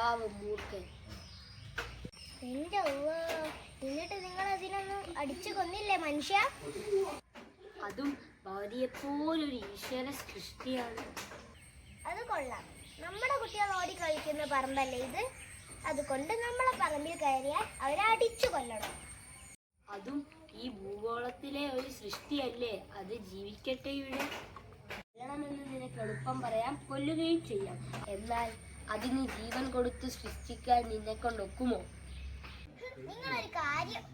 പാവം മൂർഖൻ. എന്റെ എന്നിട്ട് നിങ്ങൾ അതിനൊന്നും അടിച്ചു കൊന്നില്ലേ മനുഷ്യ? അതും ഭാര്യയെപ്പോലൊരു ഈശ്വര സൃഷ്ടിയാണ്. അത് കൊള്ളാം. നമ്മുടെ കുട്ടികൾ ഓടി കളിക്കുന്ന പറമ്പല്ലേ ഇത്? അതുകൊണ്ട് നമ്മളെ പറമ്പിൽ കയറിയാൽ അവരെ അടിച്ചു കൊല്ലണം. അതും ഈ ഭൂഗോളത്തിലെ ഒരു സൃഷ്ടിയല്ലേ, അത് ജീവിക്കട്ടെ ഇവിടെ. കൊല്ലണമെന്ന് നിനക്ക് എളുപ്പം പറയാം, കൊല്ലുകയും ചെയ്യാം. എന്നാൽ അതിന് ജീവൻ കൊടുത്ത് സൃഷ്ടിക്കാൻ നിന്നെ കൊണ്ടൊക്കുമോ? നിങ്ങളൊരു കാര്യം